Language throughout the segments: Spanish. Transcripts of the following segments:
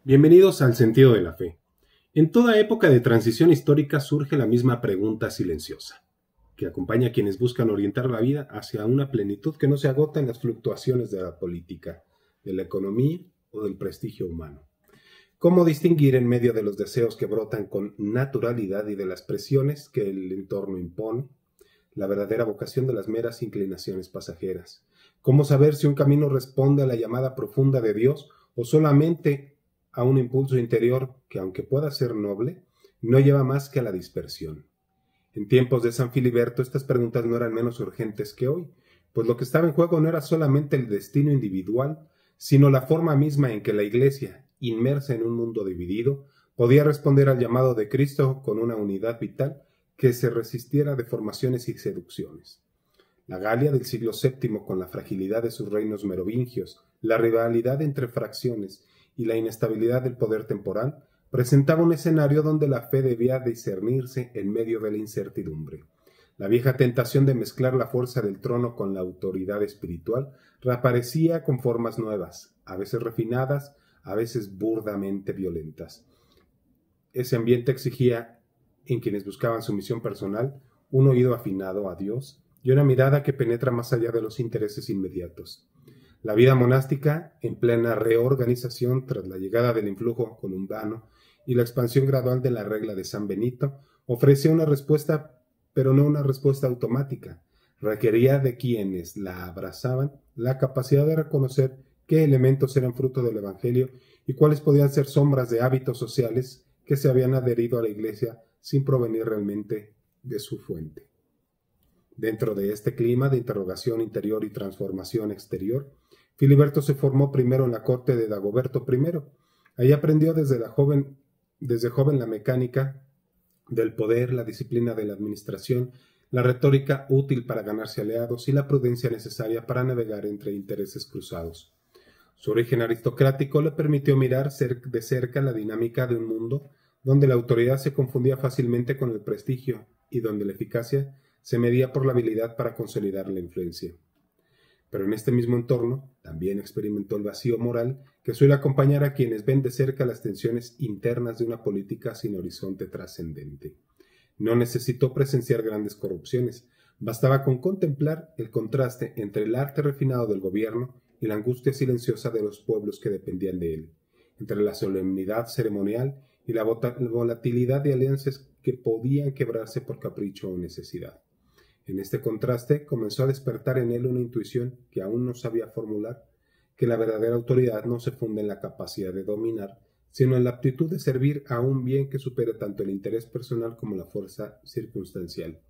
Bienvenidos al Sentido de la Fe. En toda época de transición histórica surge la misma pregunta silenciosa, que acompaña a quienes buscan orientar la vida hacia una plenitud que no se agota en las fluctuaciones de la política, de la economía o del prestigio humano. ¿Cómo distinguir en medio de los deseos que brotan con naturalidad y de las presiones que el entorno impone la verdadera vocación de las meras inclinaciones pasajeras? ¿Cómo saber si un camino responde a la llamada profunda de Dios o solamente a un impulso interior que, aunque pueda ser noble, no lleva más que a la dispersión? En tiempos de San Filiberto estas preguntas no eran menos urgentes que hoy, pues lo que estaba en juego no era solamente el destino individual, sino la forma misma en que la Iglesia, inmersa en un mundo dividido, podía responder al llamado de Cristo con una unidad vital que se resistiera a deformaciones y seducciones. La Galia del siglo VII, con la fragilidad de sus reinos merovingios, la rivalidad entre fracciones y la inestabilidad del poder temporal, presentaba un escenario donde la fe debía discernirse en medio de la incertidumbre. La vieja tentación de mezclar la fuerza del trono con la autoridad espiritual reaparecía con formas nuevas, a veces refinadas, a veces burdamente violentas. Ese ambiente exigía, en quienes buscaban su misión personal, un oído afinado a Dios y una mirada que penetra más allá de los intereses inmediatos. La vida monástica, en plena reorganización tras la llegada del influjo columbano y la expansión gradual de la regla de San Benito, ofrecía una respuesta, pero no una respuesta automática. Requería de quienes la abrazaban la capacidad de reconocer qué elementos eran fruto del Evangelio y cuáles podían ser sombras de hábitos sociales que se habían adherido a la Iglesia sin provenir realmente de su fuente. Dentro de este clima de interrogación interior y transformación exterior, Filiberto se formó primero en la corte de Dagoberto I. Ahí aprendió desde joven la mecánica del poder, la disciplina de la administración, la retórica útil para ganarse aliados y la prudencia necesaria para navegar entre intereses cruzados. Su origen aristocrático le permitió mirar de cerca la dinámica de un mundo donde la autoridad se confundía fácilmente con el prestigio y donde la eficacia se medía por la habilidad para consolidar la influencia. Pero en este mismo entorno también experimentó el vacío moral que suele acompañar a quienes ven de cerca las tensiones internas de una política sin horizonte trascendente. No necesitó presenciar grandes corrupciones, bastaba con contemplar el contraste entre el arte refinado del gobierno y la angustia silenciosa de los pueblos que dependían de él, entre la solemnidad ceremonial y la volatilidad de alianzas que podían quebrarse por capricho o necesidad. En este contraste comenzó a despertar en él una intuición que aún no sabía formular, que la verdadera autoridad no se funda en la capacidad de dominar, sino en la aptitud de servir a un bien que supere tanto el interés personal como la fuerza circunstancial.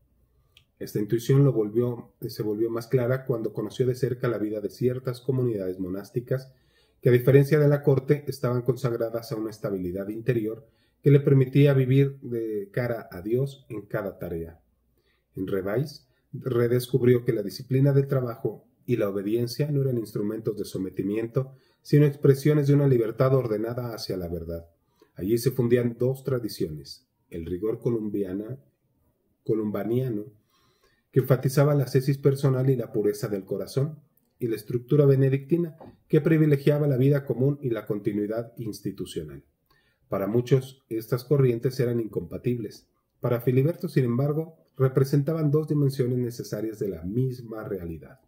Esta intuición se volvió más clara cuando conoció de cerca la vida de ciertas comunidades monásticas que, a diferencia de la corte, estaban consagradas a una estabilidad interior que le permitía vivir de cara a Dios en cada tarea. En Rebais redescubrió que la disciplina del trabajo y la obediencia no eran instrumentos de sometimiento, sino expresiones de una libertad ordenada hacia la verdad. Allí se fundían dos tradiciones: el rigor columbaniano, que enfatizaba la ascesis personal y la pureza del corazón, y la estructura benedictina, que privilegiaba la vida común y la continuidad institucional. Para muchos, estas corrientes eran incompatibles. Para Filiberto, sin embargo, representaban dos dimensiones necesarias de la misma realidad: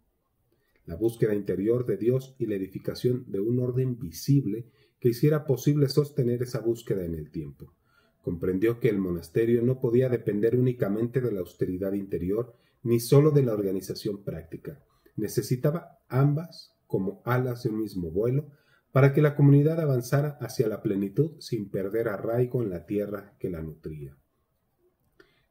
la búsqueda interior de Dios y la edificación de un orden visible que hiciera posible sostener esa búsqueda en el tiempo. Comprendió que el monasterio no podía depender únicamente de la austeridad interior ni sólo de la organización práctica. Necesitaba ambas como alas de un mismo vuelo para que la comunidad avanzara hacia la plenitud sin perder arraigo en la tierra que la nutría.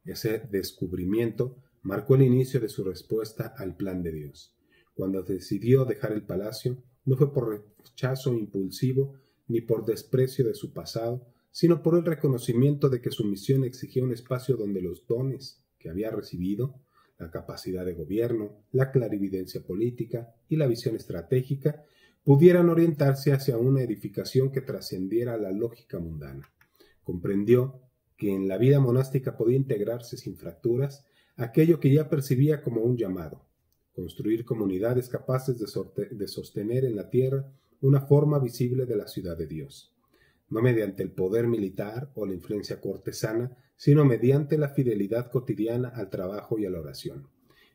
Ese descubrimiento marcó el inicio de su respuesta al plan de Dios. Cuando decidió dejar el palacio, no fue por rechazo impulsivo ni por desprecio de su pasado, sino por el reconocimiento de que su misión exigía un espacio donde los dones que había recibido, la capacidad de gobierno, la clarividencia política y la visión estratégica, pudieran orientarse hacia una edificación que trascendiera la lógica mundana. Comprendió que en la vida monástica podía integrarse sin fracturas aquello que ya percibía como un llamado: construir comunidades capaces de sostener en la tierra una forma visible de la ciudad de Dios. no mediante el poder militar o la influencia cortesana, sino mediante la fidelidad cotidiana al trabajo y a la oración.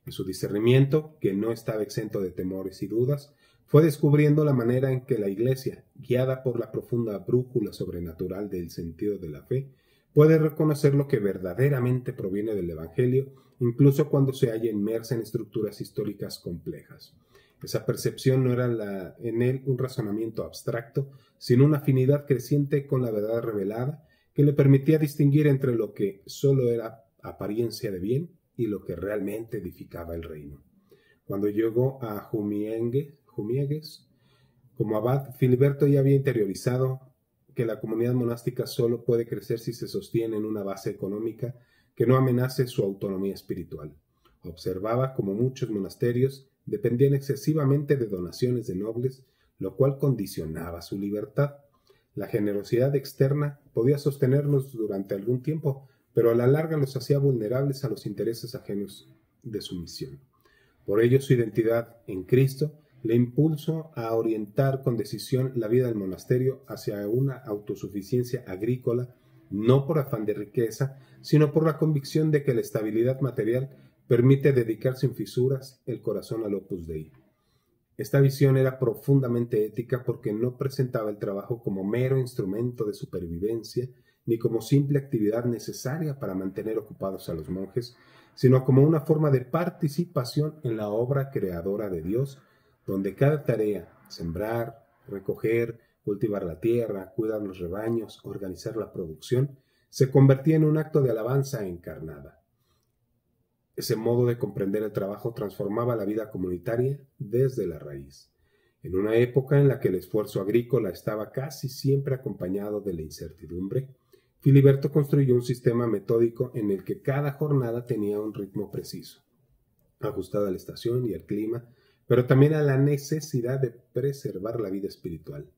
En su discernimiento, que no estaba exento de temores y dudas, fue descubriendo la manera en que la Iglesia, guiada por la profunda brújula sobrenatural del sentido de la fe, puede reconocer lo que verdaderamente proviene del Evangelio, incluso cuando se halla inmersa en estructuras históricas complejas. Esa percepción no era en él un razonamiento abstracto, sino una afinidad creciente con la verdad revelada que le permitía distinguir entre lo que solo era apariencia de bien y lo que realmente edificaba el reino. Cuando llegó a Jumiegues, como abad, Filiberto ya había interiorizado que la comunidad monástica solo puede crecer si se sostiene en una base económica que no amenace su autonomía espiritual. Observaba como muchos monasterios dependían excesivamente de donaciones de nobles, lo cual condicionaba su libertad. La generosidad externa podía sostenerlos durante algún tiempo, pero a la larga los hacía vulnerables a los intereses ajenos de su misión. Por ello, su identidad en Cristo le impulsó a orientar con decisión la vida del monasterio hacia una autosuficiencia agrícola, no por afán de riqueza, sino por la convicción de que la estabilidad material permite dedicar sin fisuras el corazón al Opus Dei. Esta visión era profundamente ética porque no presentaba el trabajo como mero instrumento de supervivencia, ni como simple actividad necesaria para mantener ocupados a los monjes, sino como una forma de participación en la obra creadora de Dios, donde cada tarea, sembrar, recoger, cultivar la tierra, cuidar los rebaños, organizar la producción, se convertía en un acto de alabanza encarnada. Ese modo de comprender el trabajo transformaba la vida comunitaria desde la raíz. En una época en la que el esfuerzo agrícola estaba casi siempre acompañado de la incertidumbre, Filiberto construyó un sistema metódico en el que cada jornada tenía un ritmo preciso, ajustado a la estación y al clima, pero también a la necesidad de preservar la vida espiritual.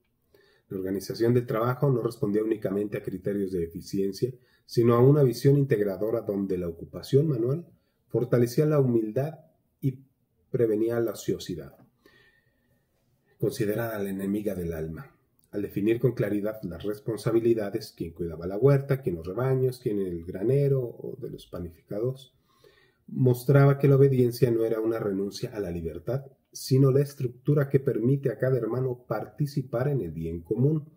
La organización del trabajo no respondía únicamente a criterios de eficiencia, sino a una visión integradora donde la ocupación manual fortalecía la humildad y prevenía la ociosidad, considerada la enemiga del alma. Al definir con claridad las responsabilidades, quién cuidaba la huerta, quién los rebaños, quién el granero o de los panificados, mostraba que la obediencia no era una renuncia a la libertad, sino la estructura que permite a cada hermano participar en el bien común.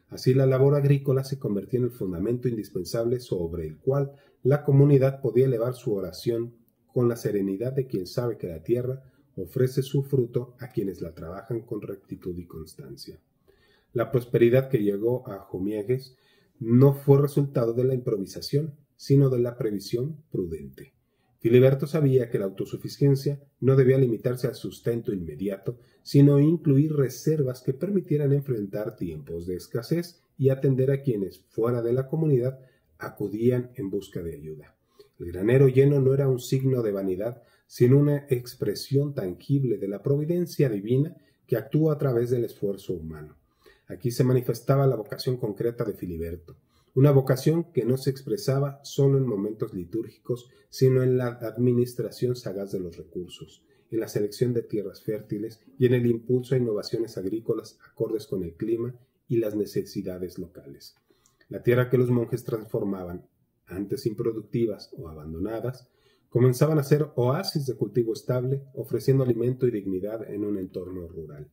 Así la labor agrícola se convertía en el fundamento indispensable sobre el cual la comunidad podía elevar su oración con la serenidad de quien sabe que la tierra ofrece su fruto a quienes la trabajan con rectitud y constancia. La prosperidad que llegó a Jumiegues no fue resultado de la improvisación, sino de la previsión prudente. Filiberto sabía que la autosuficiencia no debía limitarse al sustento inmediato, sino incluir reservas que permitieran enfrentar tiempos de escasez y atender a quienes, fuera de la comunidad, acudían en busca de ayuda. El granero lleno no era un signo de vanidad, sino una expresión tangible de la providencia divina que actúa a través del esfuerzo humano. Aquí se manifestaba la vocación concreta de Filiberto, una vocación que no se expresaba solo en momentos litúrgicos, sino en la administración sagaz de los recursos, en la selección de tierras fértiles y en el impulso a innovaciones agrícolas acordes con el clima y las necesidades locales. La tierra que los monjes transformaban, antes improductivas o abandonadas, comenzaban a ser oasis de cultivo estable, ofreciendo alimento y dignidad en un entorno rural.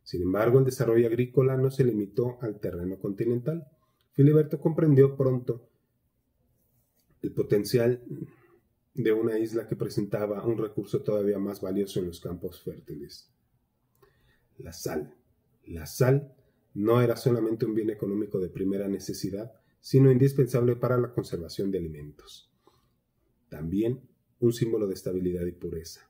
Sin embargo, el desarrollo agrícola no se limitó al terreno continental. Filiberto comprendió pronto el potencial de una isla que presentaba un recurso todavía más valioso en los campos fértiles: la sal. La sal no era solamente un bien económico de primera necesidad, sino indispensable para la conservación de alimentos. También un símbolo de estabilidad y pureza.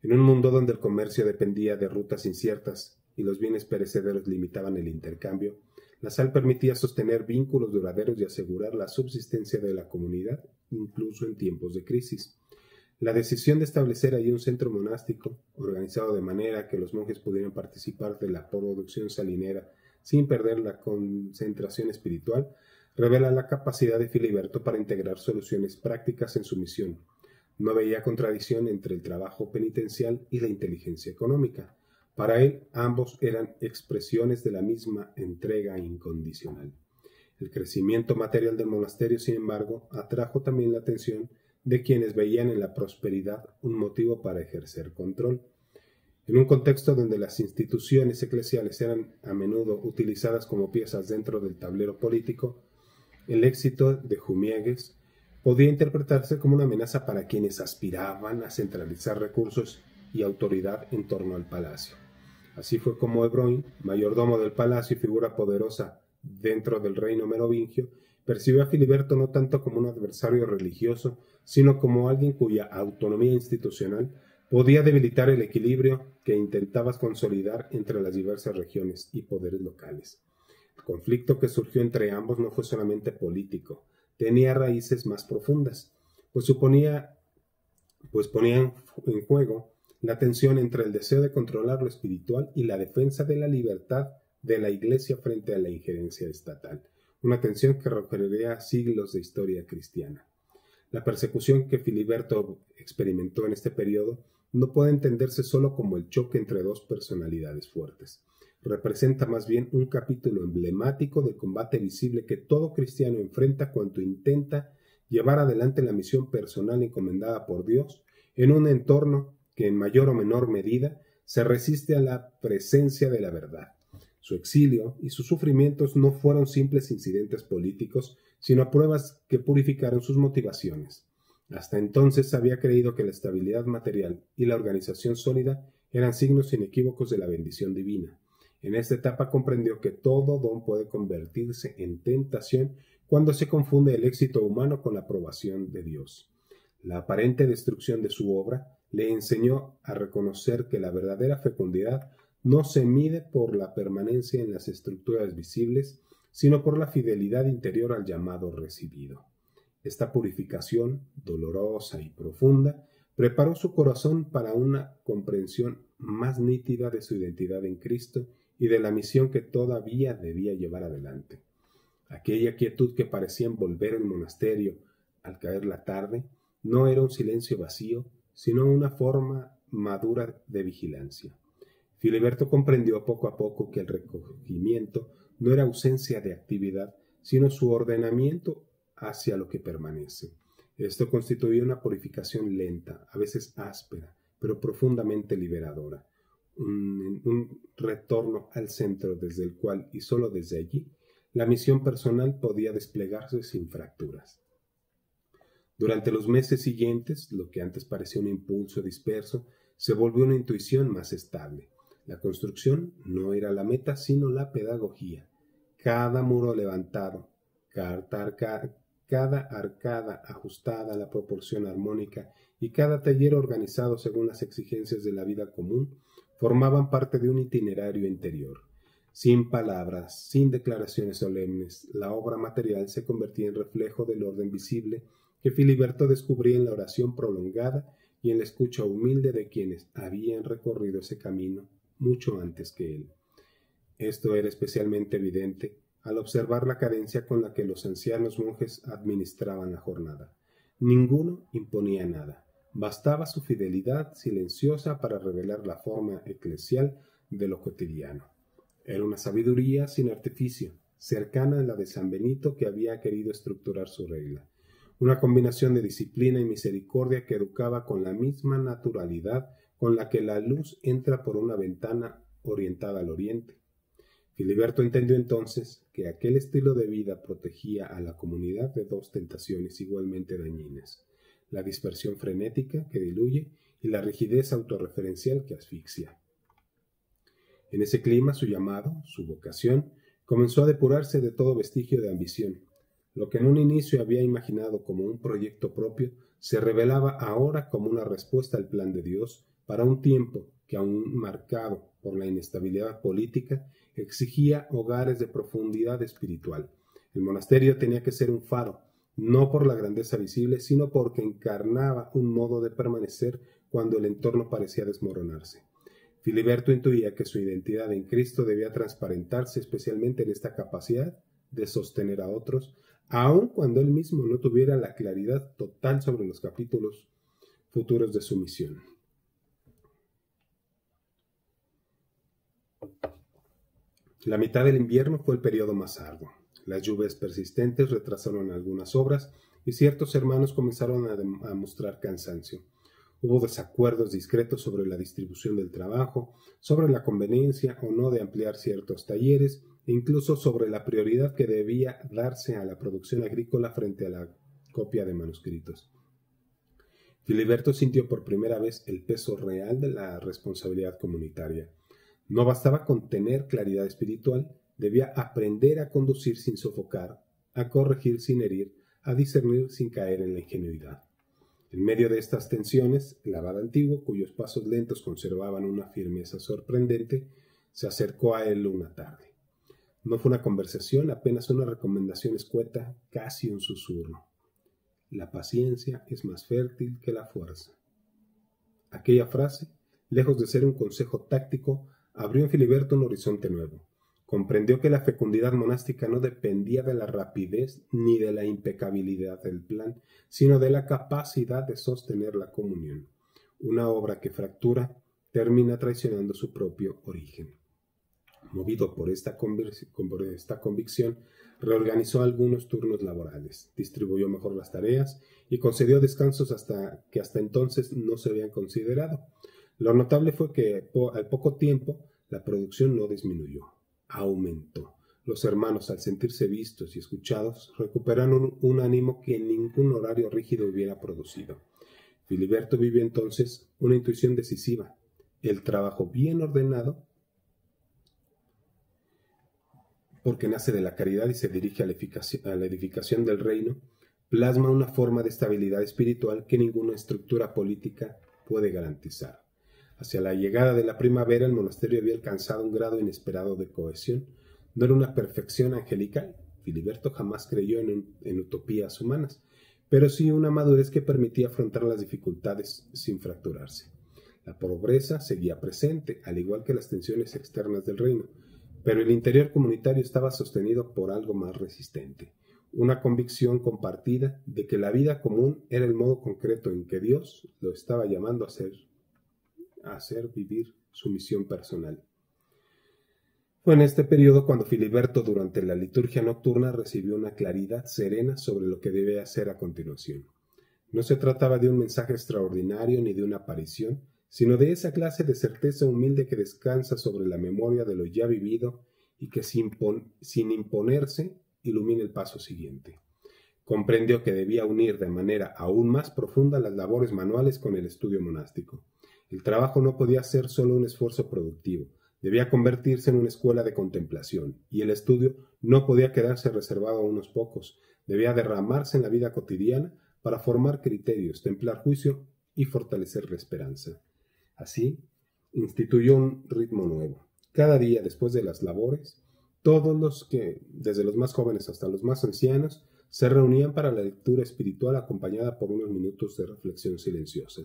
En un mundo donde el comercio dependía de rutas inciertas y los bienes perecederos limitaban el intercambio, la sal permitía sostener vínculos duraderos y asegurar la subsistencia de la comunidad, incluso en tiempos de crisis. La decisión de establecer allí un centro monástico, organizado de manera que los monjes pudieran participar de la producción salinera sin perder la concentración espiritual, revela la capacidad de Filiberto para integrar soluciones prácticas en su misión. No veía contradicción entre el trabajo penitencial y la inteligencia económica. Para él, ambos eran expresiones de la misma entrega incondicional. El crecimiento material del monasterio, sin embargo, atrajo también la atención de quienes veían en la prosperidad un motivo para ejercer control. En un contexto donde las instituciones eclesiales eran a menudo utilizadas como piezas dentro del tablero político, el éxito de Jumiegues podía interpretarse como una amenaza para quienes aspiraban a centralizar recursos y autoridad en torno al palacio. Así fue como Ebroin, mayordomo del palacio y figura poderosa dentro del reino merovingio, percibió a Filiberto no tanto como un adversario religioso, sino como alguien cuya autonomía institucional podía debilitar el equilibrio que intentaba consolidar entre las diversas regiones y poderes locales. El conflicto que surgió entre ambos no fue solamente político, tenía raíces más profundas, pues ponía en juego la tensión entre el deseo de controlar lo espiritual y la defensa de la libertad de la Iglesia frente a la injerencia estatal, una tensión que recorrería siglos de historia cristiana. La persecución que Filiberto experimentó en este periodo no puede entenderse solo como el choque entre dos personalidades fuertes. Representa más bien un capítulo emblemático del combate visible que todo cristiano enfrenta cuando intenta llevar adelante la misión personal encomendada por Dios en un entorno que en mayor o menor medida se resiste a la presencia de la verdad. Su exilio y sus sufrimientos no fueron simples incidentes políticos, sino pruebas que purificaron sus motivaciones. Hasta entonces había creído que la estabilidad material y la organización sólida eran signos inequívocos de la bendición divina. En esta etapa comprendió que todo don puede convertirse en tentación cuando se confunde el éxito humano con la aprobación de Dios. La aparente destrucción de su obra le enseñó a reconocer que la verdadera fecundidad no se mide por la permanencia en las estructuras visibles, sino por la fidelidad interior al llamado recibido. Esta purificación, dolorosa y profunda, preparó su corazón para una comprensión más nítida de su identidad en Cristo y de la misión que todavía debía llevar adelante. Aquella quietud que parecía envolver el monasterio al caer la tarde no era un silencio vacío, sino una forma madura de vigilancia. Filiberto comprendió poco a poco que el recogimiento no era ausencia de actividad, sino su ordenamiento hacia lo que permanece. Esto constituía una purificación lenta, a veces áspera, pero profundamente liberadora. Un retorno al centro desde el cual, y sólo desde allí, la misión personal podía desplegarse sin fracturas. Durante los meses siguientes, lo que antes parecía un impulso disperso, se volvió una intuición más estable. La construcción no era la meta, sino la pedagogía. Cada muro levantado, cada arcada ajustada a la proporción armónica y cada taller organizado según las exigencias de la vida común formaban parte de un itinerario interior. Sin palabras, sin declaraciones solemnes, la obra material se convertía en reflejo del orden visible que Filiberto descubría en la oración prolongada y en la escucha humilde de quienes habían recorrido ese camino mucho antes que él. Esto era especialmente evidente al observar la cadencia con la que los ancianos monjes administraban la jornada. Ninguno imponía nada. Bastaba su fidelidad silenciosa para revelar la forma eclesial de lo cotidiano. Era una sabiduría sin artificio, cercana a la de San Benito que había querido estructurar su regla. Una combinación de disciplina y misericordia que educaba con la misma naturalidad con la que la luz entra por una ventana orientada al oriente. Filiberto entendió entonces que aquel estilo de vida protegía a la comunidad de dos tentaciones igualmente dañinas: la dispersión frenética que diluye y la rigidez autorreferencial que asfixia. En ese clima su llamado, su vocación, comenzó a depurarse de todo vestigio de ambición. Lo que en un inicio había imaginado como un proyecto propio se revelaba ahora como una respuesta al plan de Dios para un tiempo que, aún marcado por la inestabilidad política, exigía hogares de profundidad espiritual. El monasterio tenía que ser un faro, no por la grandeza visible, sino porque encarnaba un modo de permanecer cuando el entorno parecía desmoronarse. Filiberto intuía que su identidad en Cristo debía transparentarse especialmente en esta capacidad de sostener a otros, aun cuando él mismo no tuviera la claridad total sobre los capítulos futuros de su misión. La mitad del invierno fue el periodo más arduo. Las lluvias persistentes retrasaron algunas obras y ciertos hermanos comenzaron a mostrar cansancio. Hubo desacuerdos discretos sobre la distribución del trabajo, sobre la conveniencia o no de ampliar ciertos talleres, e incluso sobre la prioridad que debía darse a la producción agrícola frente a la copia de manuscritos. Filiberto sintió por primera vez el peso real de la responsabilidad comunitaria. No bastaba con tener claridad espiritual, debía aprender a conducir sin sofocar, a corregir sin herir, a discernir sin caer en la ingenuidad. En medio de estas tensiones, el abad antiguo, cuyos pasos lentos conservaban una firmeza sorprendente, se acercó a él una tarde. No fue una conversación, apenas una recomendación escueta, casi un susurro. La paciencia es más fértil que la fuerza. Aquella frase, lejos de ser un consejo táctico, abrió en Filiberto un horizonte nuevo. Comprendió que la fecundidad monástica no dependía de la rapidez ni de la impecabilidad del plan, sino de la capacidad de sostener la comunión. Una obra que fractura termina traicionando su propio origen. Movido por esta convicción, reorganizó algunos turnos laborales, distribuyó mejor las tareas y concedió descansos que hasta entonces no se habían considerado. Lo notable fue que al poco tiempo la producción no disminuyó, aumentó. Los hermanos, al sentirse vistos y escuchados, recuperaron un ánimo que ningún horario rígido hubiera producido. Filiberto vivió entonces una intuición decisiva. El trabajo bien ordenado, porque nace de la caridad y se dirige a la edificación del reino, plasma una forma de estabilidad espiritual que ninguna estructura política puede garantizar. Hacia la llegada de la primavera, el monasterio había alcanzado un grado inesperado de cohesión. No era una perfección angelical. Filiberto jamás creyó en utopías humanas, pero sí una madurez que permitía afrontar las dificultades sin fracturarse. La pobreza seguía presente, al igual que las tensiones externas del reino, pero el interior comunitario estaba sostenido por algo más resistente, una convicción compartida de que la vida común era el modo concreto en que Dios lo estaba llamando a hacer vivir su misión personal. Fue en este periodo cuando Filiberto, durante la liturgia nocturna, recibió una claridad serena sobre lo que debe hacer a continuación. No se trataba de un mensaje extraordinario ni de una aparición, sino de esa clase de certeza humilde que descansa sobre la memoria de lo ya vivido y que sin imponerse ilumina el paso siguiente. Comprendió que debía unir de manera aún más profunda las labores manuales con el estudio monástico. El trabajo no podía ser solo un esfuerzo productivo, debía convertirse en una escuela de contemplación, y el estudio no podía quedarse reservado a unos pocos, debía derramarse en la vida cotidiana para formar criterios, templar juicio y fortalecer la esperanza. Así, instituyó un ritmo nuevo. Cada día, después de las labores, todos desde los más jóvenes hasta los más ancianos, se reunían para la lectura espiritual acompañada por unos minutos de reflexión silenciosa.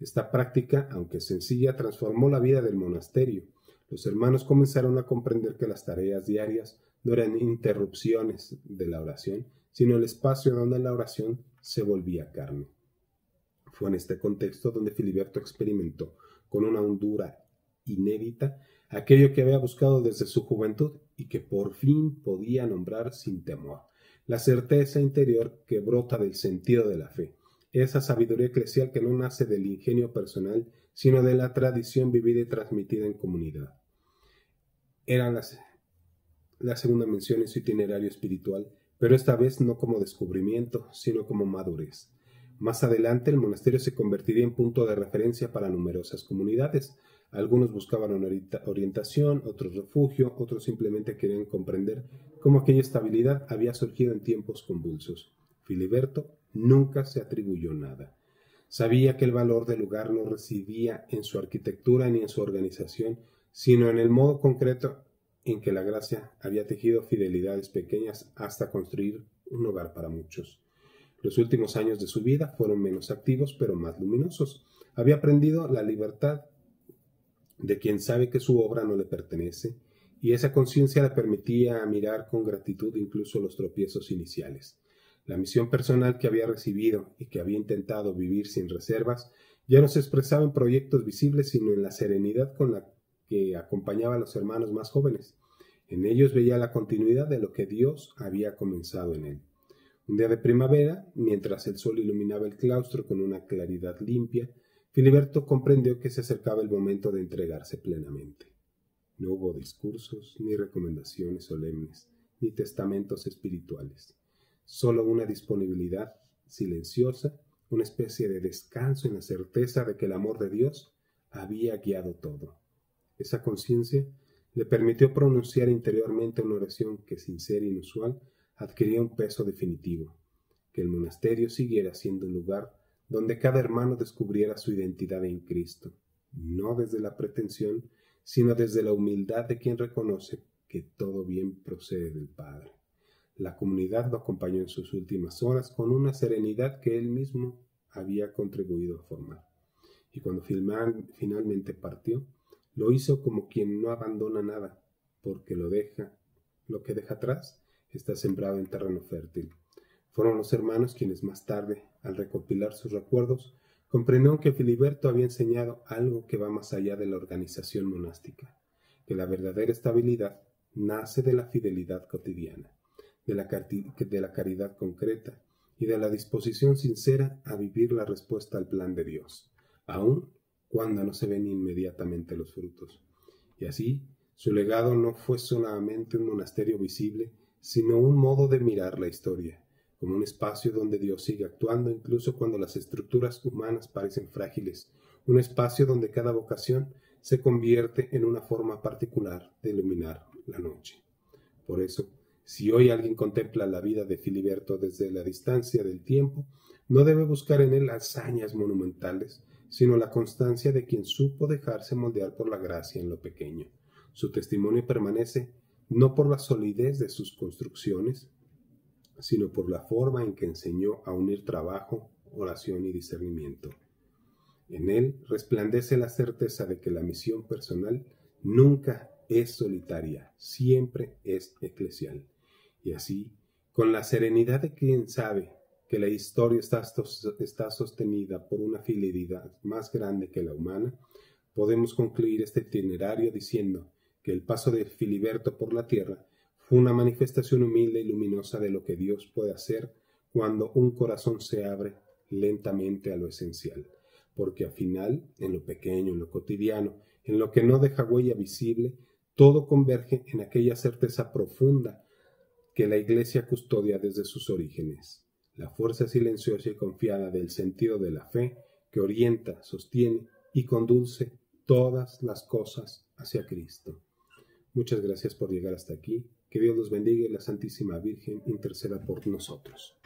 Esta práctica, aunque sencilla, transformó la vida del monasterio. Los hermanos comenzaron a comprender que las tareas diarias no eran interrupciones de la oración, sino el espacio donde la oración se volvía carne. Fue en este contexto donde Filiberto experimentó, con una hondura inédita, aquello que había buscado desde su juventud y que por fin podía nombrar sin temor, la certeza interior que brota del sentido de la fe, esa sabiduría eclesial que no nace del ingenio personal, sino de la tradición vivida y transmitida en comunidad. Era la segunda mención en su itinerario espiritual, pero esta vez no como descubrimiento, sino como madurez. Más adelante, el monasterio se convertiría en punto de referencia para numerosas comunidades. Algunos buscaban orientación, otros refugio, otros simplemente querían comprender cómo aquella estabilidad había surgido en tiempos convulsos. Filiberto nunca se atribuyó nada. Sabía que el valor del lugar no residía en su arquitectura ni en su organización, sino en el modo concreto en que la gracia había tejido fidelidades pequeñas hasta construir un hogar para muchos. Los últimos años de su vida fueron menos activos, pero más luminosos. Había aprendido la libertad de quien sabe que su obra no le pertenece, y esa conciencia le permitía mirar con gratitud incluso los tropiezos iniciales. La misión personal que había recibido y que había intentado vivir sin reservas ya no se expresaba en proyectos visibles, sino en la serenidad con la que acompañaba a los hermanos más jóvenes. En ellos veía la continuidad de lo que Dios había comenzado en él. Un día de primavera, mientras el sol iluminaba el claustro con una claridad limpia, Filiberto comprendió que se acercaba el momento de entregarse plenamente. No hubo discursos, ni recomendaciones solemnes, ni testamentos espirituales. Solo una disponibilidad silenciosa, una especie de descanso en la certeza de que el amor de Dios había guiado todo. Esa conciencia le permitió pronunciar interiormente una oración que, sin ser inusual, adquiría un peso definitivo, que el monasterio siguiera siendo un lugar donde cada hermano descubriera su identidad en Cristo, no desde la pretensión, sino desde la humildad de quien reconoce que todo bien procede del Padre. La comunidad lo acompañó en sus últimas horas con una serenidad que él mismo había contribuido a formar. Y cuando finalmente partió, lo hizo como quien no abandona nada, porque lo que deja atrás está sembrado en terreno fértil. Fueron los hermanos quienes más tarde, al recopilar sus recuerdos, comprendieron que Filiberto había enseñado algo que va más allá de la organización monástica, que la verdadera estabilidad nace de la fidelidad cotidiana, de la caridad concreta y de la disposición sincera a vivir la respuesta al plan de Dios, aun cuando no se ven inmediatamente los frutos. Y así, su legado no fue solamente un monasterio visible, sino un modo de mirar la historia, como un espacio donde Dios sigue actuando incluso cuando las estructuras humanas parecen frágiles, un espacio donde cada vocación se convierte en una forma particular de iluminar la noche. Por eso, si hoy alguien contempla la vida de Filiberto desde la distancia del tiempo, no debe buscar en él hazañas monumentales, sino la constancia de quien supo dejarse moldear por la gracia en lo pequeño. Su testimonio permanece no por la solidez de sus construcciones, sino por la forma en que enseñó a unir trabajo, oración y discernimiento. En él resplandece la certeza de que la misión personal nunca es solitaria, siempre es eclesial. Y así, con la serenidad de quien sabe que la historia está sostenida por una fidelidad más grande que la humana, podemos concluir este itinerario diciendo que el paso de Filiberto por la tierra fue una manifestación humilde y luminosa de lo que Dios puede hacer cuando un corazón se abre lentamente a lo esencial, porque al final, en lo pequeño, en lo cotidiano, en lo que no deja huella visible, todo converge en aquella certeza profunda que la Iglesia custodia desde sus orígenes, la fuerza silenciosa y confiada del sentido de la fe que orienta, sostiene y conduce todas las cosas hacia Cristo. Muchas gracias por llegar hasta aquí. Que Dios los bendiga y la Santísima Virgen interceda por nosotros.